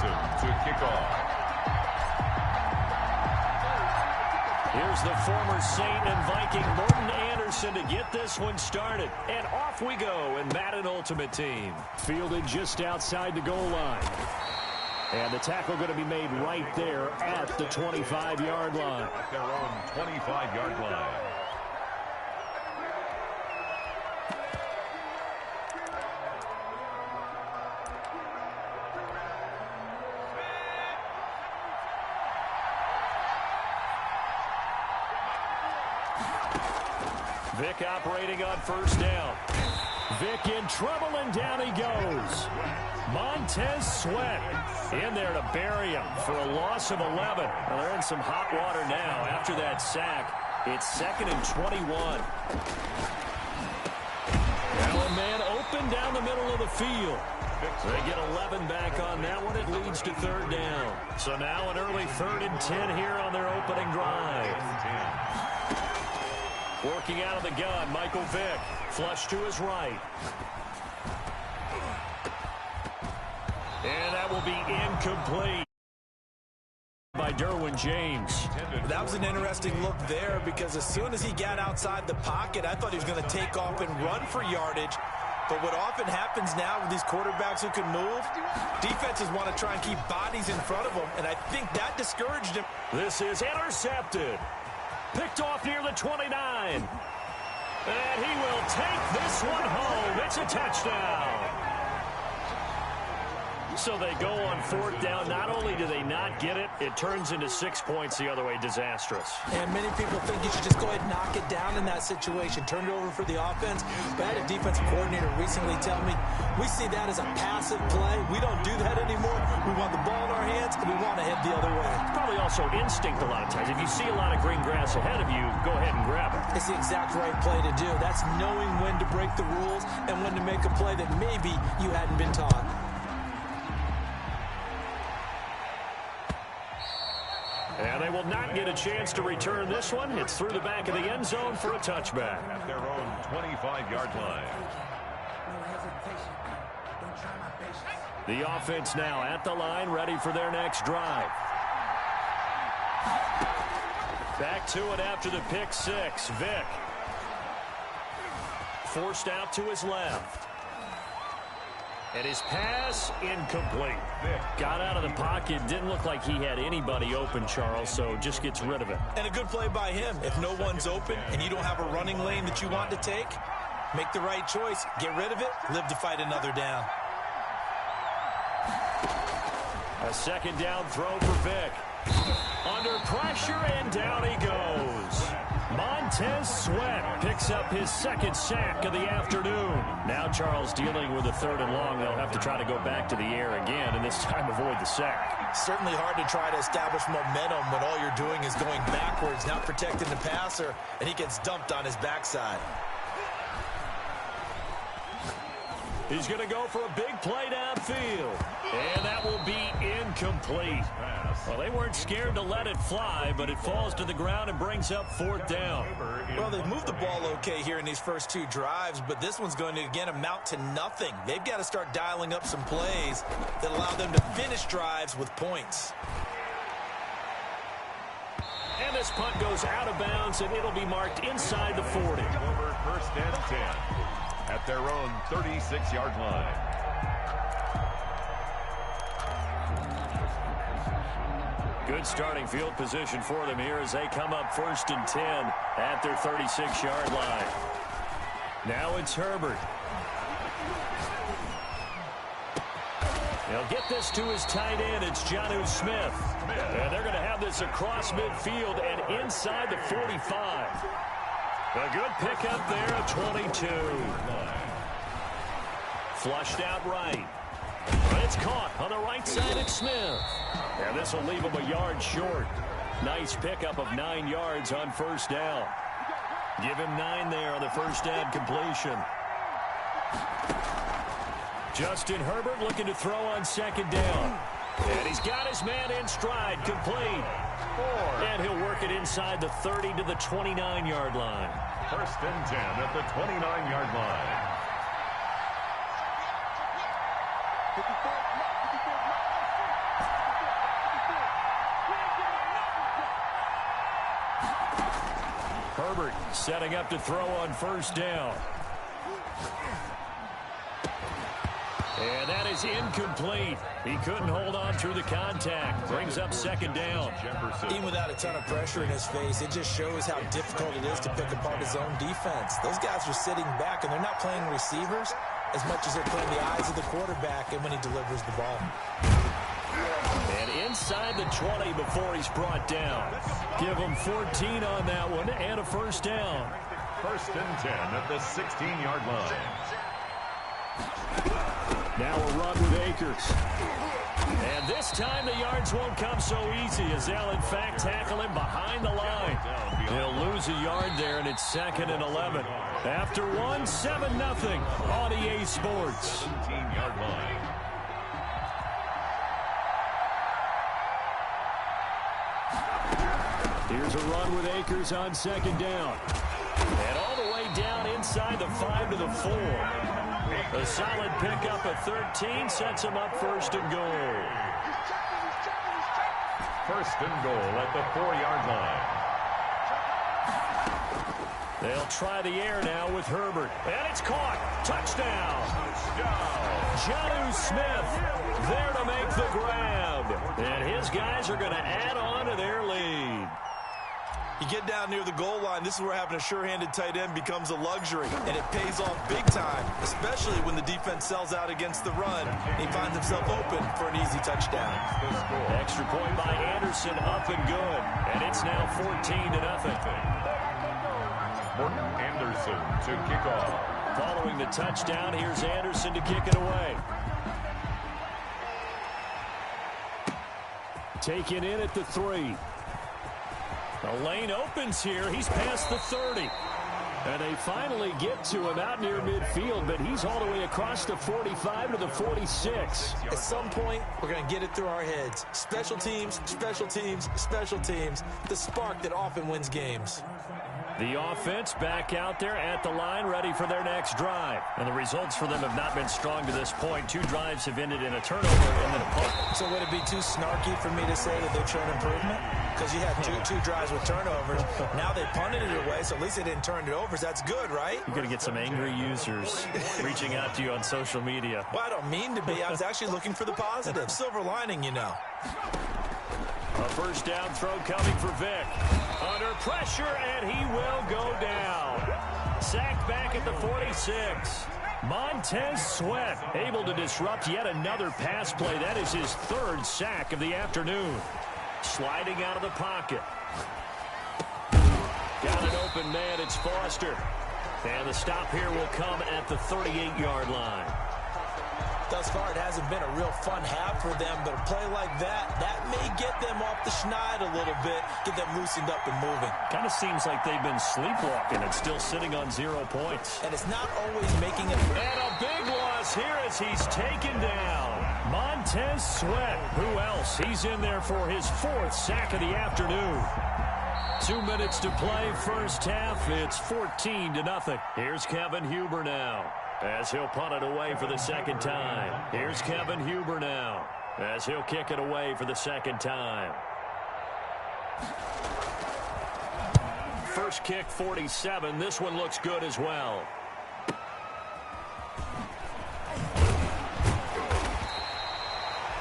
Anderson to kick off. Here's the former Saint and Viking Morten Andersen to get this one started. And off we go in Madden Ultimate Team. Fielded just outside the goal line. And the tackle going to be made right there at the 25-yard line. At their own 25-yard line. Vick operating on first down. Vick in trouble, and down he goes. Montez Sweat in there to bury him for a loss of 11. Well, they're in some hot water now after that sack. It's 2nd and 21. Now a man open down the middle of the field. They get 11 back on that one. It leads to 3rd down. So now an early 3rd and 10 here on their opening drive. Working out of the gun, Michael Vick. Flush to his right. And that will be incomplete by Derwin James. That was an interesting look there because as soon as he got outside the pocket, I thought he was going to take off and run for yardage. But what often happens now with these quarterbacks who can move, defenses want to try and keep bodies in front of them, and I think that discouraged him. This is intercepted. Picked off near the 29. And he will take this one home. It's a touchdown. So they go on 4th down. Not only do they not get it, it turns into 6 points the other way. Disastrous. And many people think you should just go ahead and knock it down in that situation. Turn it over for the offense. But I had a defensive coordinator recently tell me, we see that as a passive play. We don't do that anymore. We want the ball in our hands, and we want to head the other way. Probably also instinct a lot of times. If you see a lot of green grass ahead of you, go ahead and grab it. It's the exact right play to do. That's knowing when to break the rules and when to make a play that maybe you hadn't been taught. And they will not get a chance to return this one. It's through the back of the end zone for a touchback. At their own 25-yard line. The offense now at the line, ready for their next drive. Back to it after the pick six. Vick. Forced out to his left. And his pass incomplete. Got out of the pocket. Didn't look like he had anybody open, Charles, so just gets rid of it. And a good play by him. If no one's open and you don't have a running lane that you want to take, make the right choice. Get rid of it. Live to fight another down. A 2nd down throw for Vick. Under pressure, and down he goes. Montez Sweat picks up his 2nd sack of the afternoon. Now Charles dealing with a 3rd and long. They'll have to try to go back to the air again, and this time avoid the sack. Certainly hard to try to establish momentum when all you're doing is going backwards, not protecting the passer, and he gets dumped on his backside. He's going to go for a big play downfield. And that will be incomplete. Well, they weren't scared to let it fly, but it falls to the ground and brings up 4th down. Well, they've moved the ball okay here in these first 2 drives, but this one's going to, again, amount to nothing. They've got to start dialing up some plays that allow them to finish drives with points. And this punt goes out of bounds, and it'll be marked inside the 40. Over 1st and 10 at their own 36-yard line. Good starting field position for them here as they come up 1st and 10 at their 36-yard line. Now it's Herbert. They'll get this to his tight end. It's Jonnu Smith. And they're going to have this across midfield and inside the 45. A good pickup there at 22. Flushed out right. But it's caught on the right side of Smith. And this will leave him a yard short. Nice pickup of 9 yards on 1st down. Give him 9 there on the 1st down completion. Justin Herbert looking to throw on 2nd down. And he's got his man in stride, complete. And he'll work it inside the 30 to the 29-yard line. 1st and 10 at the 29-yard line. Herbert setting up to throw on first down. And that is incomplete. He couldn't hold on through the contact. Brings up second down. Even without a ton of pressure in his face, it just shows how difficult it is to pick apart his own defense. Those guys are sitting back, and they're not playing receivers as much as they're playing the eyes of the quarterback and when he delivers the ball. And inside the 20 before he's brought down. Give him 14 on that one and a first down. 1st and 10 at the 16-yard line. Now a run with Akers. And this time the yards won't come so easy as they'll in fact tackle him behind the line. He'll lose a yard there, and it's 2nd and 11. After 7-0 on EA Sports. 17-yard line. Here's a run with Akers on 2nd down. And all the way down inside the 5 to the 4. A solid pickup of 13 sets him up 1st and goal. 1st and goal at the 4-yard line. They'll try the air now with Herbert. And it's caught. Touchdown. Jonnu Smith there to make the grab. And his guys are going to add on to their lead. You get down near the goal line, this is where having a sure-handed tight end becomes a luxury, and it pays off big time, especially when the defense sells out against the run. He finds himself open for an easy touchdown. Extra point by Anderson, up and good, and it's now 14-0. Morton Anderson to kick off. Following the touchdown, here's Anderson to kick it away. Taken in at the 3. The lane opens here. He's past the 30. And they finally get to him out near midfield, but he's all the way across the 45 to the 46. At some point, we're going to get it through our heads. Special teams, special teams, special teams. The spark that often wins games. The offense back out there at the line, ready for their next drive. And the results for them have not been strong to this point. 2 drives have ended in a turnover and then a punt. So would it be too snarky for me to say that they've shown improvement? Because you had two drives with turnovers. Now they punted it away, so at least they didn't turn it over. So that's good, right? You're going to get some angry users reaching out to you on social media. Well, I don't mean to be. I was actually looking for the positive. Silver lining, you know. A first down throw coming for Vick. Under pressure, and he will go down. Sacked back at the 46. Montez Sweat able to disrupt yet another pass play. That is his 3rd sack of the afternoon. Sliding out of the pocket. Got an open man. It's Foster. And the stop here will come at the 38-yard line. Thus far, it hasn't been a real fun half for them, but a play like that may get them off the schneid a little bit, get them loosened up and moving. Kind of seems like they've been sleepwalking and still sitting on 0 points. And it's not always making it. And a big loss here as he's taken down. Montez Sweat. Who else? He's in there for his 4th sack of the afternoon. 2 minutes to play, first half. It's 14-0. Here's Kevin Huber now, as he'll punt it away for the 2nd time. Here's Kevin Huber now, as he'll kick it away for the 2nd time. First kick, 47. This one looks good as well.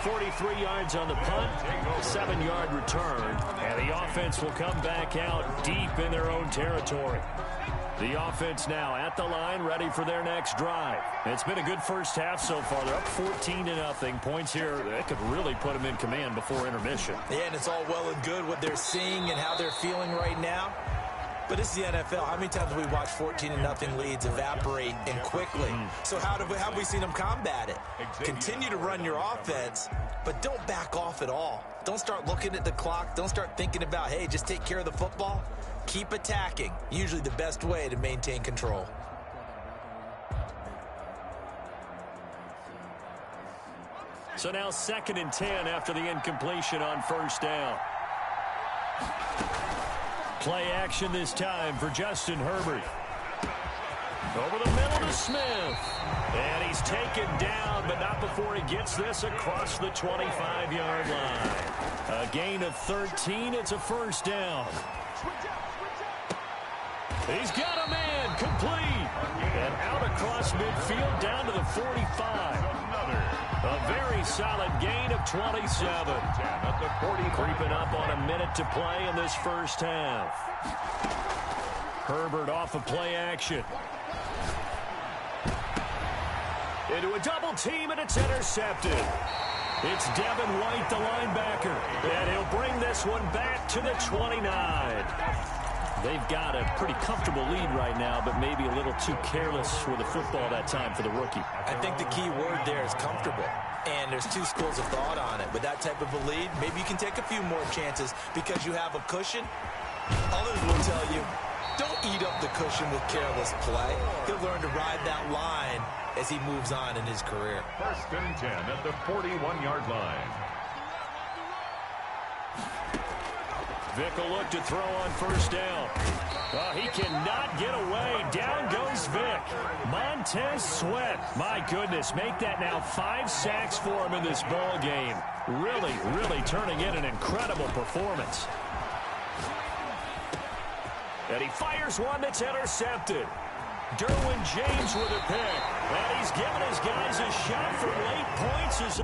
.43 yards on the punt, 7-yard return, and the offense will come back out deep in their own territory. The offense now at the line, ready for their next drive. It's been a good first half so far. They're up 14-0. Points here that could really put them in command before intermission. Yeah, and it's all well and good what they're seeing and how they're feeling right now. But it's the NFL. How many times have we watched 14-0 leads evaporate and quickly? So how have we seen them combat it? Continue to run your offense, but don't back off at all. Don't start looking at the clock. Don't start thinking about, hey, just take care of the football. Keep attacking. Usually the best way to maintain control. So now 2nd and 10 after the incompletion on first down. Play action this time for Justin Herbert. Over the middle to Smith. And he's taken down, but not before he gets this across the 25-yard line. A gain of 13. It's a first down. He's got a man, complete. And out across midfield down to the 45. A very solid gain of 27. Creeping up on a minute to play in this first half. Herbert off of play action. Into a double team, and it's intercepted. It's Devin White, the linebacker. And he'll bring this one back to the 29. They've got a pretty comfortable lead right now, but maybe a little too careless with the football that time for the rookie. I think the key word there is comfortable. And there's two schools of thought on it. With that type of a lead, maybe you can take a few more chances because you have a cushion. Others will tell you, don't eat up the cushion with careless play. He'll learn to ride that line as he moves on in his career. First and 10 at the 41-yard line. Vick will look to throw on first down. Oh, he cannot get away. Down goes Vick. Montez Sweat. My goodness, make that now 5 sacks for him in this ball game. Really, really turning in an incredible performance. And he fires one that's intercepted. Derwin James with a pick. And he's giving his guys a shot for late points.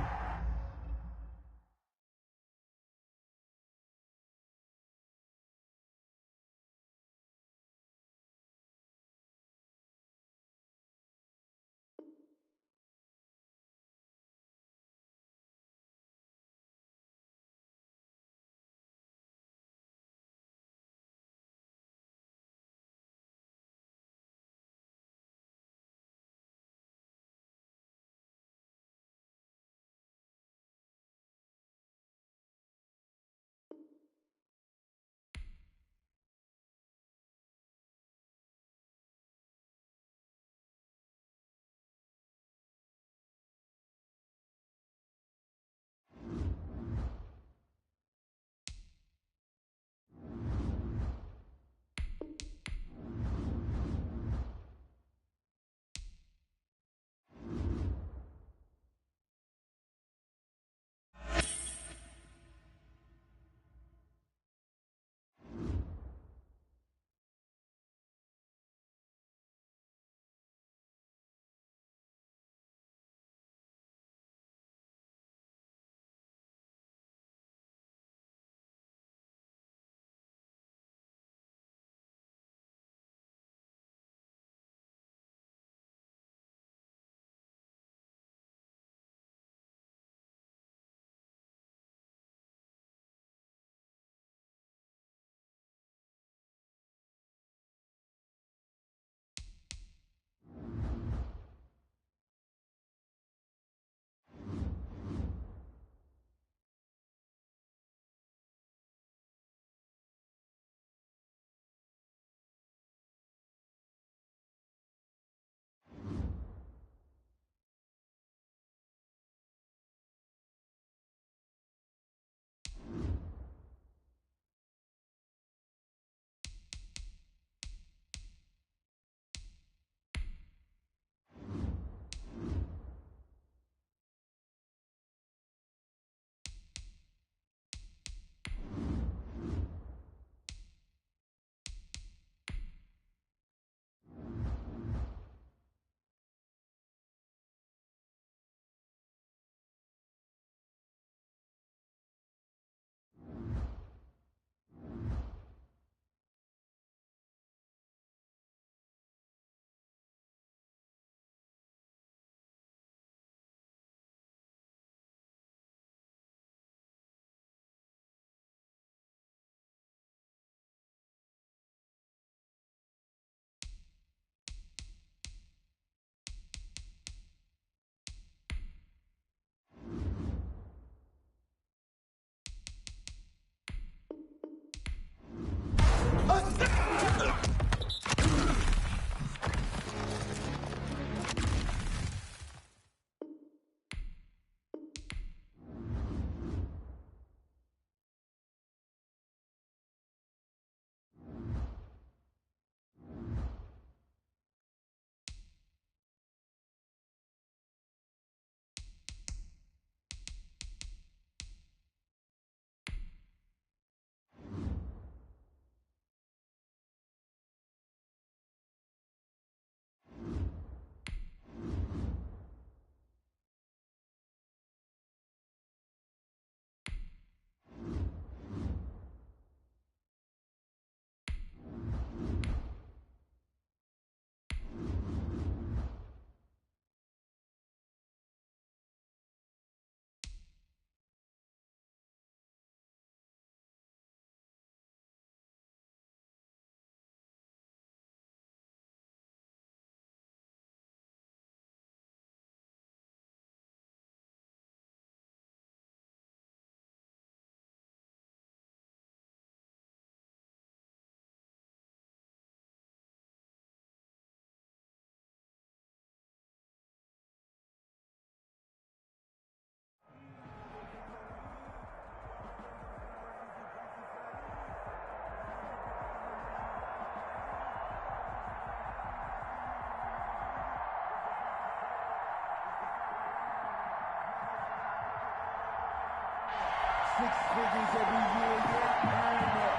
6 figures every year, yeah, earn it.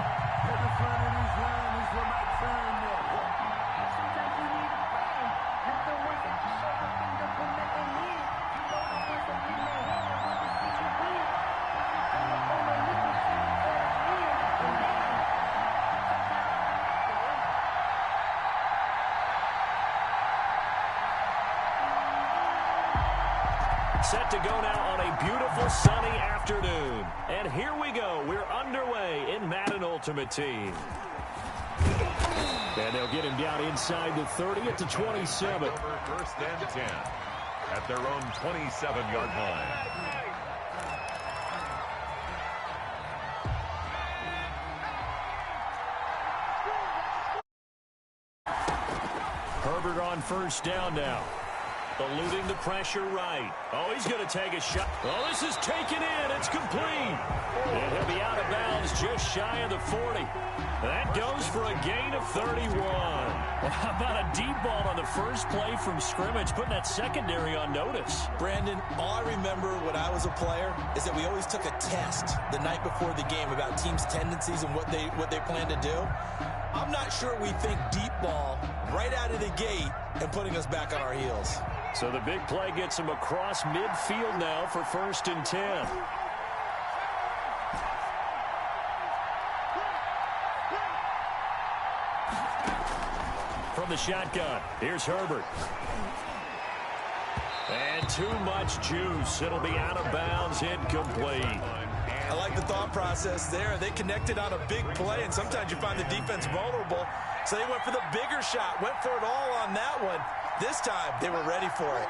Every front of these line is when my turn it. Sometimes you need a friend, not the ones that you show up and don't put nothing in. You know the ones that leave their head and want to see you win. I'm up on the look and see you for a win. Set to go now on a beautiful sunny afternoon. And here we go. We're underway in Madden Ultimate Team. And they'll get him down inside the 30 at the 27. First and 10 at their own 27-yard line. Herbert on first down now. Eluding the pressure right. Oh, he's going to take a shot. Oh, this is taken in. It's complete. And he'll be out of bounds just shy of the 40. That goes for a gain of 31. Well, how about a deep ball on the first play from scrimmage, putting that secondary on notice? Brandon, all I remember when I was a player is that we always took a test the night before the game about teams' tendencies and what they plan to do. I'm not sure we think deep ball right out of the gate and putting us back on our heels. So the big play gets him across midfield now for first and 10. From the shotgun, here's Herbert. And too much juice. It'll be out of bounds, incomplete. I like the thought process there. They connected on a big play, and sometimes you find the defense vulnerable. So they went for the bigger shot, went for it all on that one. This time, they were ready for it.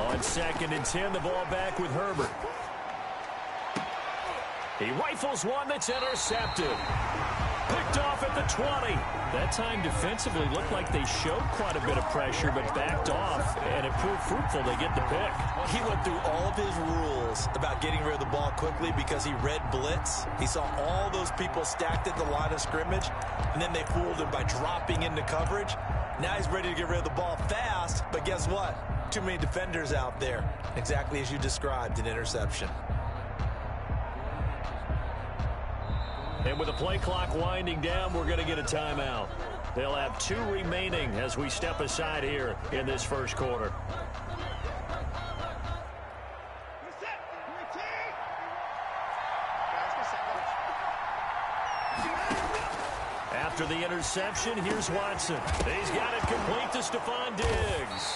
On second and 10, the ball back with Herbert. He rifles one that's intercepted. Picked off at the 20. That time defensively looked like they showed quite a bit of pressure but backed off, and it proved fruitful. They get the pick. He went through all of his rules about getting rid of the ball quickly because he read blitz. He saw all those people stacked at the line of scrimmage, and then they fooled him by dropping into coverage. Now he's ready to get rid of the ball fast, but guess what? Too many defenders out there. Exactly as you described, an interception. And with the play clock winding down, we're going to get a timeout. They'll have 2 remaining as we step aside here in this first quarter. After the interception, here's Watson. He's got it complete to Stephon Diggs.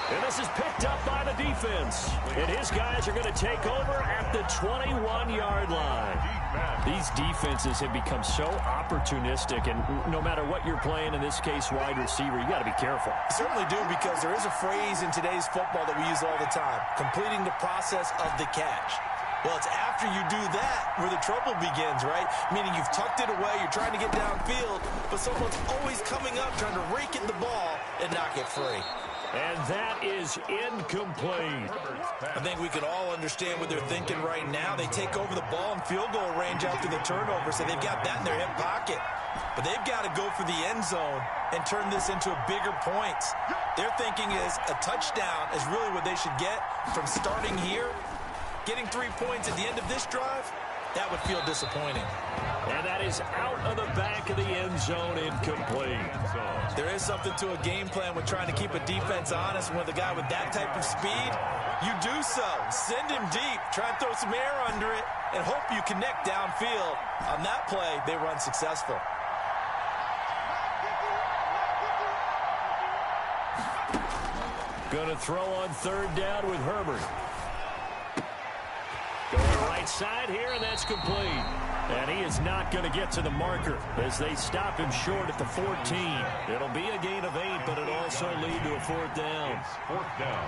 And this is picked up by the defense. And his guys are going to take over at the 21-yard line. These defenses have become so opportunistic, and no matter what you're playing, in this case wide receiver, you got to be careful. Certainly do, because there is a phrase in today's football that we use all the time, completing the process of the catch. Well, it's after you do that where the trouble begins, right? Meaning you've tucked it away, you're trying to get downfield, but someone's always coming up trying to rake at the ball and knock it free. And that is incomplete. I think we can all understand what they're thinking right now. They take over the ball in field goal range after the turnover, so they've got that in their hip pocket. But they've got to go for the end zone and turn this into a bigger points. Their thinking is a touchdown is really what they should get from starting here. Getting 3 points at the end of this drive, that would feel disappointing. And that is out of the back of the end zone, incomplete. There is something to a game plan with trying to keep a defense honest. With a guy with that type of speed, you do so. Send him deep, try and throw some air under it, and hope you connect downfield. On that play, they were unsuccessful. Going to throw on third down with Herbert. Going right side here, and that's complete. And he is not going to get to the marker as they stop him short at the 14. It'll be a gain of 8, but it'll also lead to a 4th down. It's 4th down.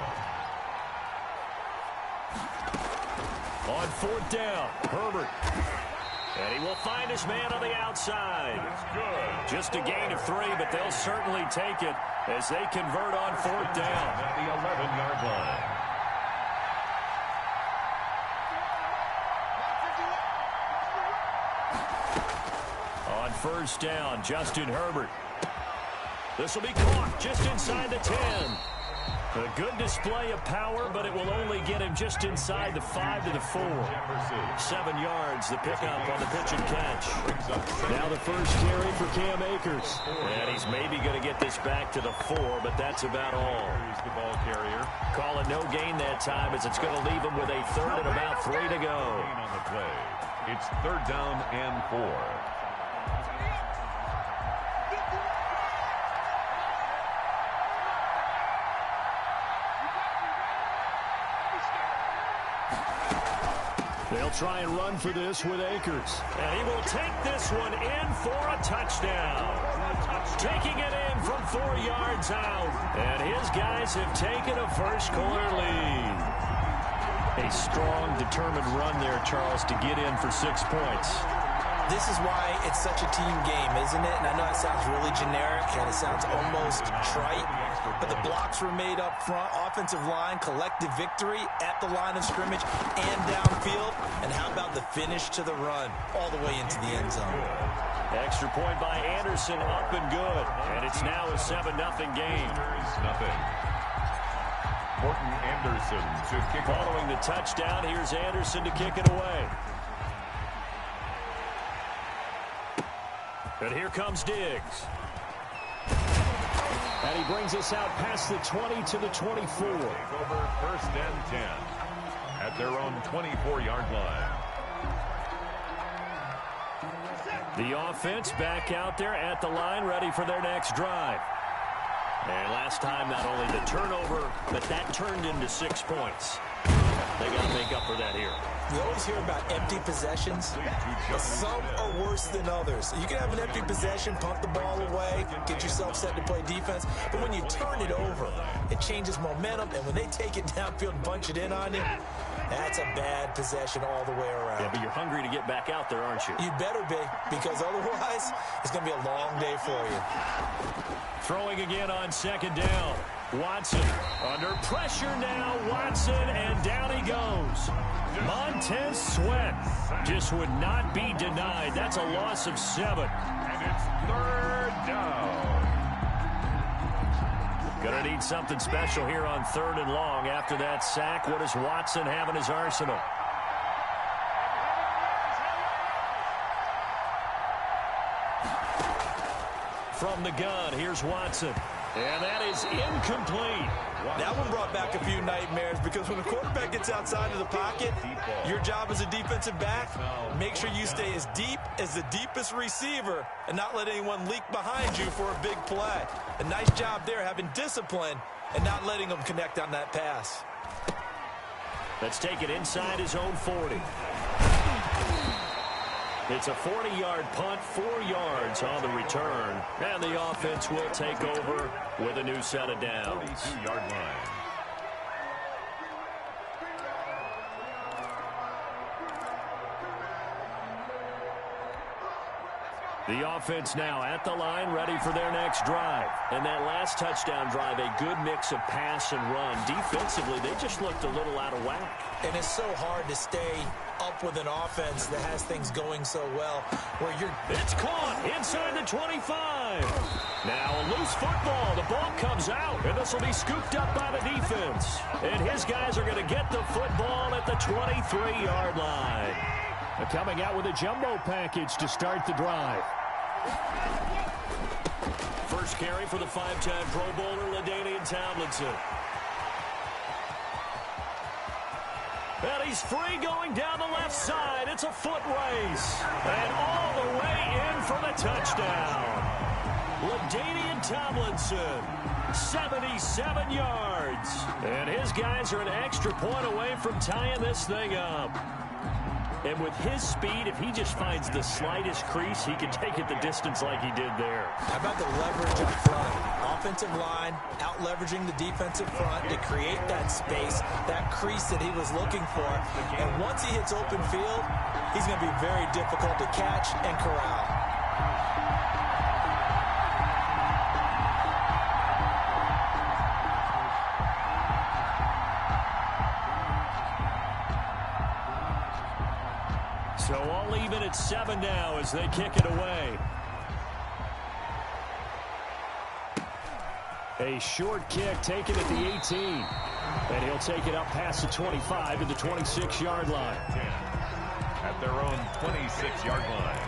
On 4th down, Herbert. And he will find his man on the outside. Just a gain of 3, but they'll certainly take it as they convert on 4th down. At the 11-yard line. On first down, Justin Herbert. This will be caught just inside the 10. A good display of power, but it will only get him just inside the 5 to the 4. 7 yards, the pickup on the pitch and catch. Now the first carry for Cam Akers. And he's maybe going to get this back to the 4, but that's about all. Here's the ball carrier. Call it no gain that time as it's going to leave him with a 3rd and about 3 to go. On the play. It's 3rd down and 4. They'll try and run for this with Akers. And he will take this one in for a touchdown. Taking it in from 4 yards out. And his guys have taken a first quarter lead. A strong, determined run there, Charles, to get in for 6 points. This is why it's such a team game, isn't it? And I know it sounds really generic and it sounds almost trite, but the blocks were made up front, offensive line, collective victory at the line of scrimmage and downfield. And how about the finish to the run all the way into the end zone? Extra point by Anderson, up and good. And it's now a 7-0 game. Nothing. Morton Anderson to kick off. Following the touchdown, here's Anderson to kick it away. And here comes Diggs. And he brings us out past the 20 to the 24. Over 1st and 10 at their own 24-yard line. The offense back out there at the line, ready for their next drive. And last time, not only the turnover, but that turned into 6 points. They got to make up for that here. You always hear about empty possessions, but some are worse than others. You can have an empty possession, punt the ball away, get yourself set to play defense, but when you turn it over, it changes momentum, and when they take it downfield and bunch it in on you, that's a bad possession all the way around. Yeah, but you're hungry to get back out there, aren't you? You better be, because otherwise, it's going to be a long day for you. Throwing again on 2nd down. Watson under pressure now. Watson, and down he goes. Montez Sweat just would not be denied. That's a loss of 7. And it's 3rd down. Gonna need something special here on 3rd and long. After that sack, what does Watson have in his arsenal? From the gun, here's Watson. And that is incomplete. That one brought back a few nightmares because when a quarterback gets outside of the pocket, your job as a defensive back, make sure you stay as deep as the deepest receiver and not let anyone leak behind you for a big play. A nice job there having discipline and not letting them connect on that pass. Let's take it inside his own 40. It's a 40-yard punt, 4 yards on the return. And the offense will take over with a new set of downs. 42-yard line. The offense now at the line, ready for their next drive. And that last touchdown drive, a good mix of pass and run. Defensively, they just looked a little out of whack. And it's so hard to stay up with an offense that has things going so well where you're... It's caught inside the 25. Now a loose football. The ball comes out, and this will be scooped up by the defense. And his guys are going to get the football at the 23-yard line. They're coming out with a jumbo package to start the drive. First carry for the 5-time Pro Bowler, LaDainian Tomlinson. And he's free going down the left side. It's a foot race. And all the way in for the touchdown. LaDainian Tomlinson, 77 yards. And his guys are an extra point away from tying this thing up. And with his speed, if he just finds the slightest crease, he can take it the distance like he did there. How about the leverage up front? Offensive line out-leveraging the defensive front to create that space, that crease that he was looking for. And once he hits open field, he's going to be very difficult to catch and corral. So all even at 7 now as they kick it away. A short kick taken at the 18. And he'll take it up past the 25 to the 26-yard line. 10 at their own 26-yard line.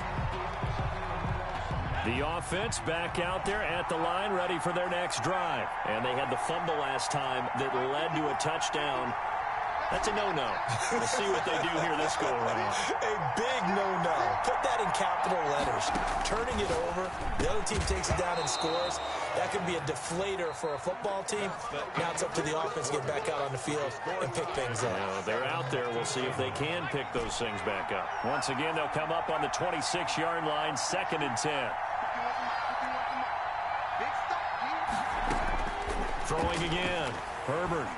The offense back out there at the line, ready for their next drive. And they had the fumble last time that led to a touchdown. That's a no-no. We'll see what they do here this go-around. A big no-no. Put that in capital letters. Turning it over, the other team takes it down and scores. That could be a deflator for a football team. Now it's up to the offense to get back out on the field and pick things up. They're out there. We'll see if they can pick those things back up. Once again, they'll come up on the 26-yard line, 2nd and 10. Throwing again. Herbert.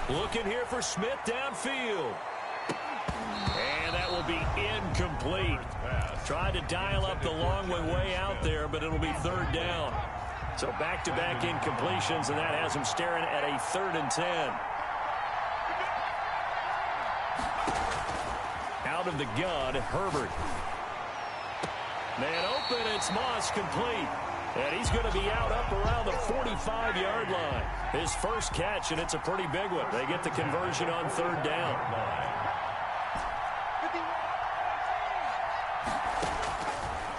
Looking here for Smith downfield. And that will be incomplete. Tried to dial up the long way out there, but it'll be 3rd down. So back-to-back incompletions, and that has him staring at a 3rd and 10. Out of the gun, Herbert. Man open, it's Moss complete. And he's going to be out up around the 45-yard line. His first catch, and it's a pretty big one. They get the conversion on 3rd down.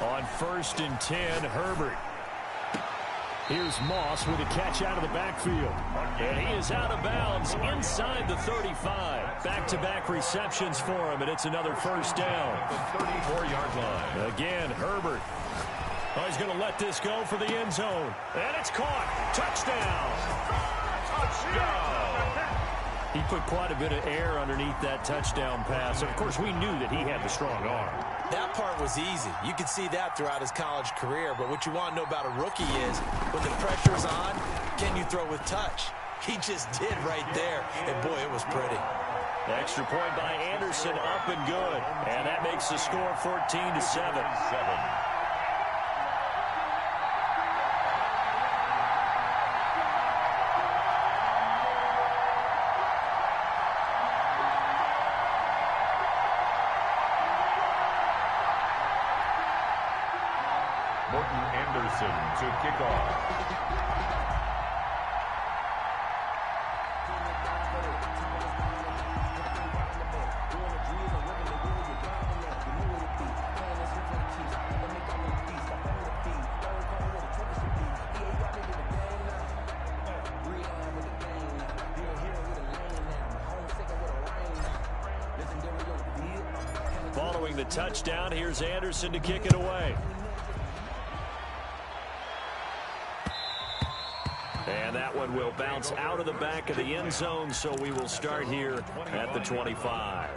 On 1st and 10, Herbert. Here's Moss with a catch out of the backfield. And he is out of bounds inside the 35. Back-to-back receptions for him, and it's another 1st down. The 34-yard line. Again, Herbert. Oh, he's going to let this go for the end zone. And it's caught. Touchdown. Touchdown. He put quite a bit of air underneath that touchdown pass. And, of course, we knew that he had the strong arm. That part was easy. You could see that throughout his college career. But what you want to know about a rookie is when the pressure's on, can you throw with touch? He just did right there. And, boy, it was pretty. Extra point by Anderson, up and good. And that makes the score 14-7. Morton Anderson to kick off. Following the touchdown, here's Anderson to kick it away. And that one will bounce out of the back of the end zone, so we will start here at the 25.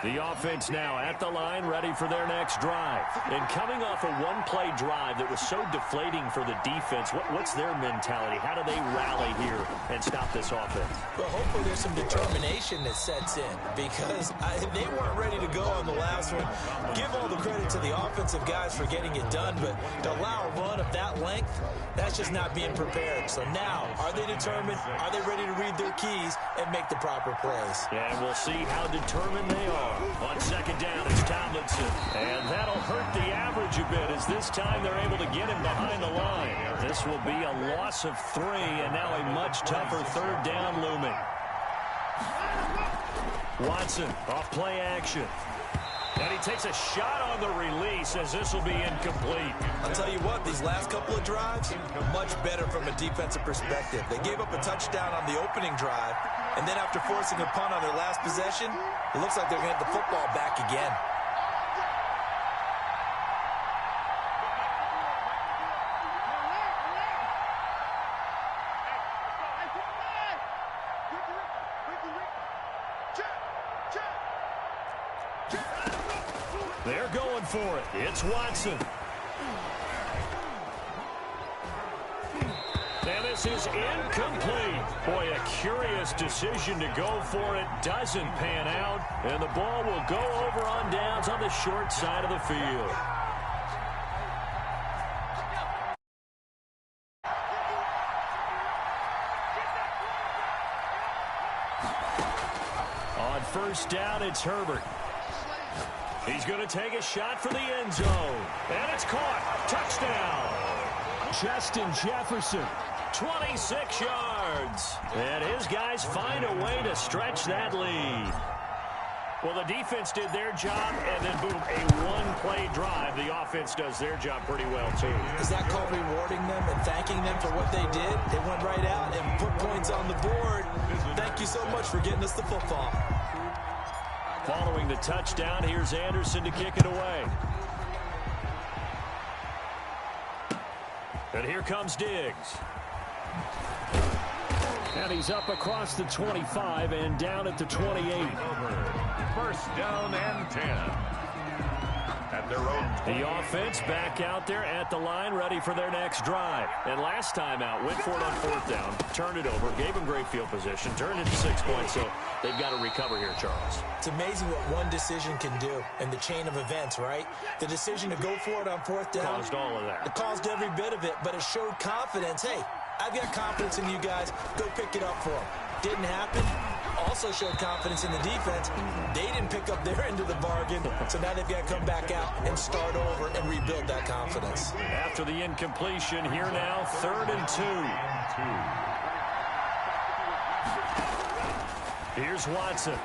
The offense now at the line, ready for their next drive. And coming off a one-play drive that was so deflating for the defense, what's their mentality? How do they rally here and stop this offense? Well, hopefully there's some determination that sets in because they weren't ready to go on the last one. Give all the credit to the offensive guys for getting it done, but to allow a run of that length, that's just not being prepared. So now, are they determined? Are they ready to read their keys and make the proper plays? And we'll see how determined they are. On 2nd down, it's Tomlinson. And that'll hurt the average a bit as this time they're able to get him behind the line. This will be a loss of 3, and now a much tougher 3rd down looming. Watson off play action. And he takes a shot on the release as this will be incomplete. I'll tell you what, these last couple of drives, much better from a defensive perspective. They gave up a touchdown on the opening drive, and then after forcing a punt on their last possession, it looks like they're going to get the football back again. They're going for it. It's Watson. And this is incomplete. Boy, a curious decision to go for it. Doesn't pan out. And the ball will go over on downs on the short side of the field. On 1st down, it's Herbert. He's going to take a shot for the end zone. And it's caught. Touchdown. Justin Jefferson 26 yards. And his guys find a way to stretch that lead. Well, the defense did their job, and then, boom, a one-play drive. The offense does their job pretty well, too. Is that called rewarding them and thanking them for what they did? They went right out and put points on the board. Thank you so much for getting us the football. Following the touchdown, here's Anderson to kick it away. And here comes Diggs. And he's up across the 25 and down at the 28. First down and 10. At their own. The offense back out there at the line, ready for their next drive. And last time out, went for it on fourth down, turned it over, gave them great field position, turned it to 6 points, so they've got to recover here, Charles. It's amazing what one decision can do in the chain of events, right? The decision to go for it on fourth down. Caused all of that. It caused every bit of it, but it showed confidence. Hey, I've got confidence in you guys. Go pick it up for them. Didn't happen. Also showed confidence in the defense. They didn't pick up their end of the bargain, so now they've got to come back out and start over and rebuild that confidence. After the incompletion, here now, 3rd and 2. Here's Watson.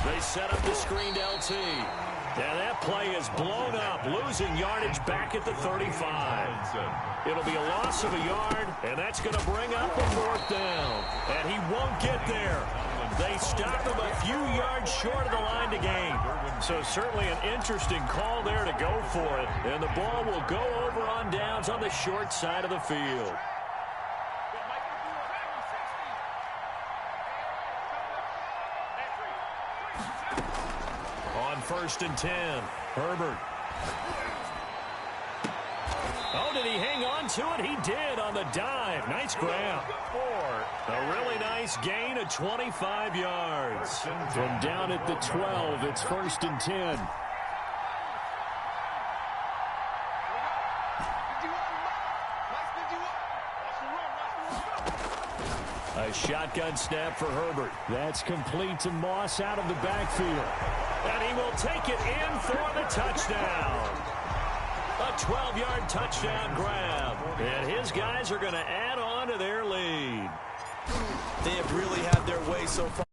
They set up the screened LT. And that play is blown up, losing yardage back at the 35. It'll be a loss of a yard, and that's going to bring up a 4th down. And he won't get there. They stop him a few yards short of the line to gain. So certainly an interesting call there to go for it. And the ball will go over on downs on the short side of the field. On 1st and 10, Herbert. Oh, did he hang on to it? He did on the dive. Nice grab. A really nice gain of 25 yards. From down at the 12, it's 1st and 10. A shotgun snap for Herbert. That's complete to Moss out of the backfield. And he will take it in for the touchdown. A 12-yard touchdown grab. And his guys are going to add on to their lead. They have really had their way so far.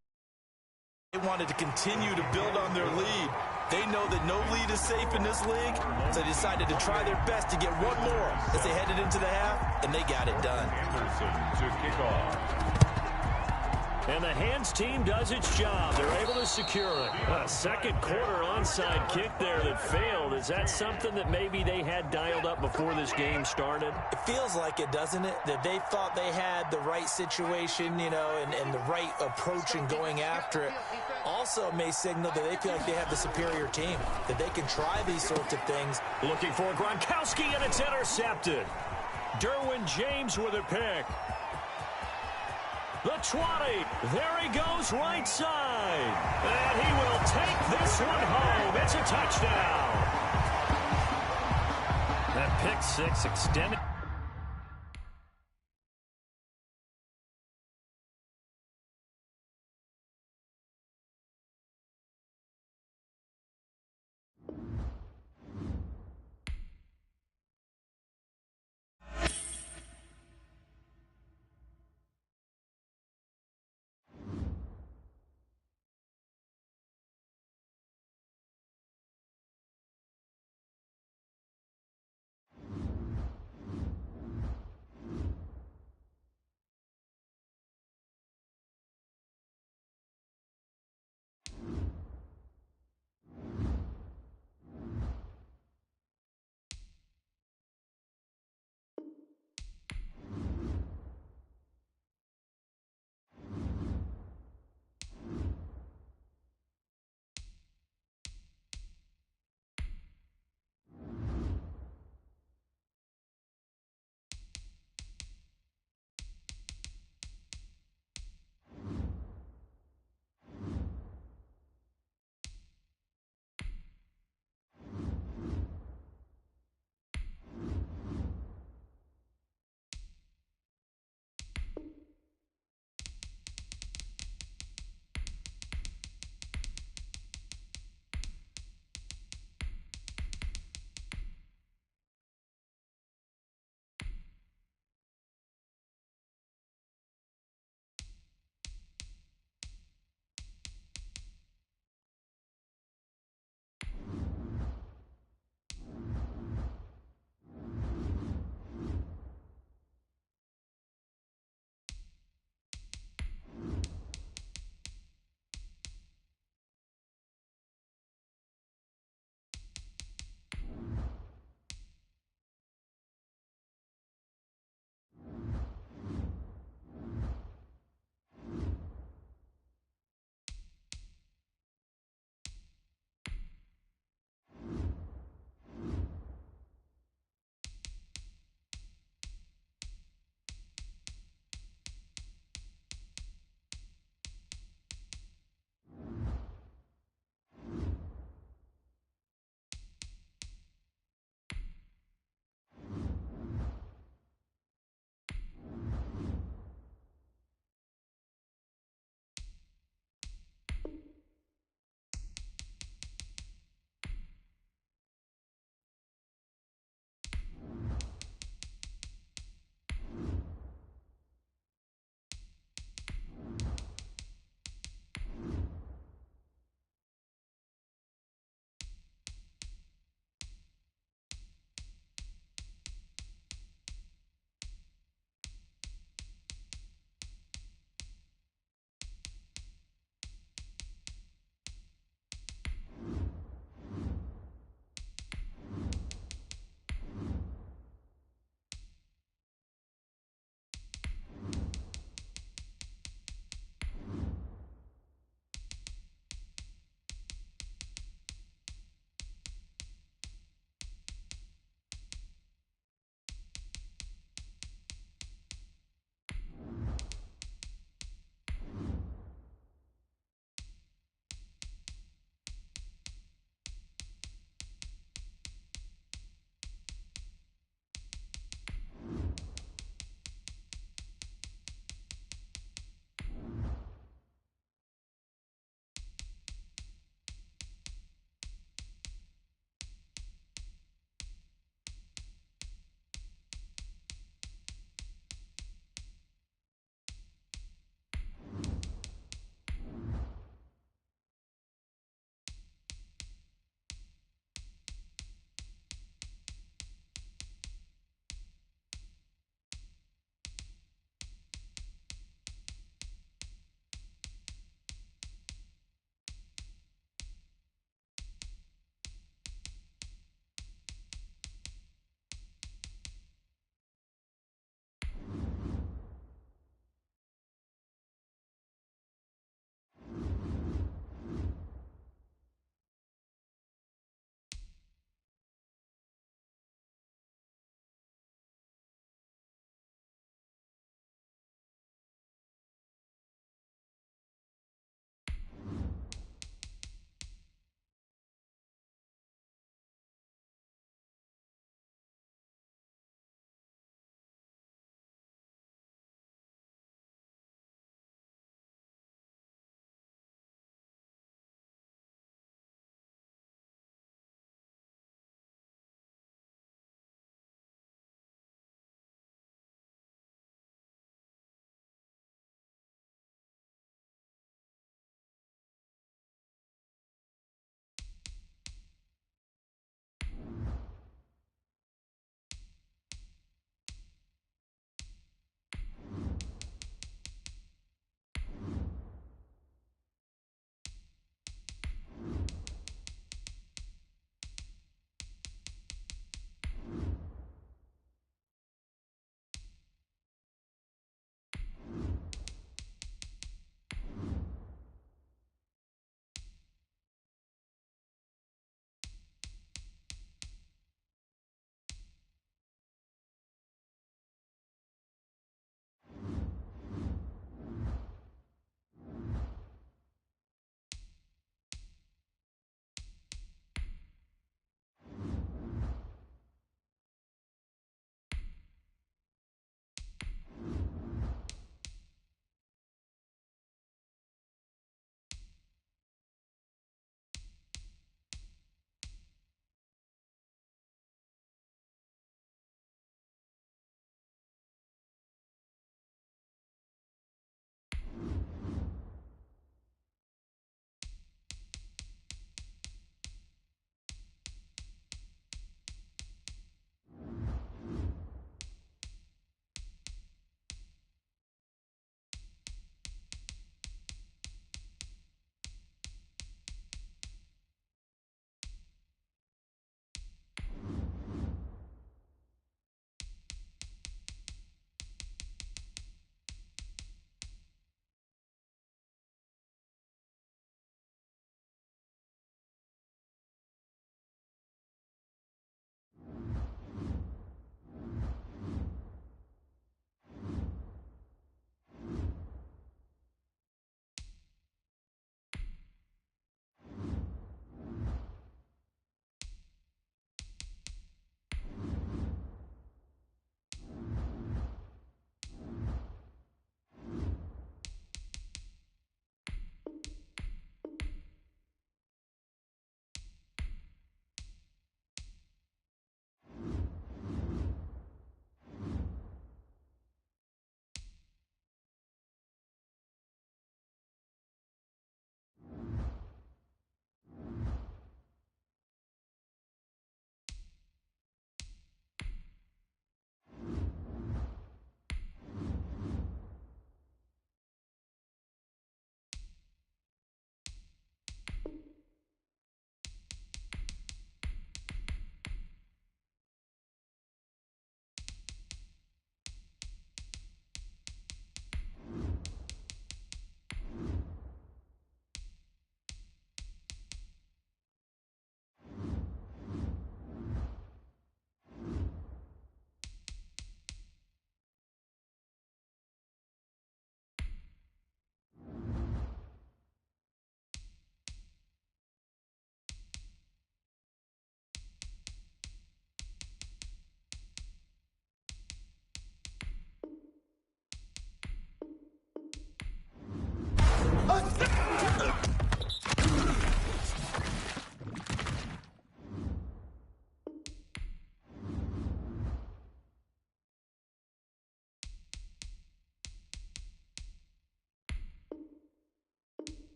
They wanted to continue to build on their lead. They know that no lead is safe in this league, so they decided to try their best to get one more as they headed into the half, and they got it done. Anderson to kick off. And the hands team does its job. They're able to secure it. A second quarter onside kick there that failed. Is that something that maybe they had dialed up before this game started? It feels like it, doesn't it? That they thought they had the right situation, you know, and the right approach in going after it. Also may signal that they feel like they have the superior team, that they can try these sorts of things. Looking for Gronkowski, and it's intercepted. Derwin James with a pick. The 20. There he goes right side. And he will take this one home. It's a touchdown. That pick six extended.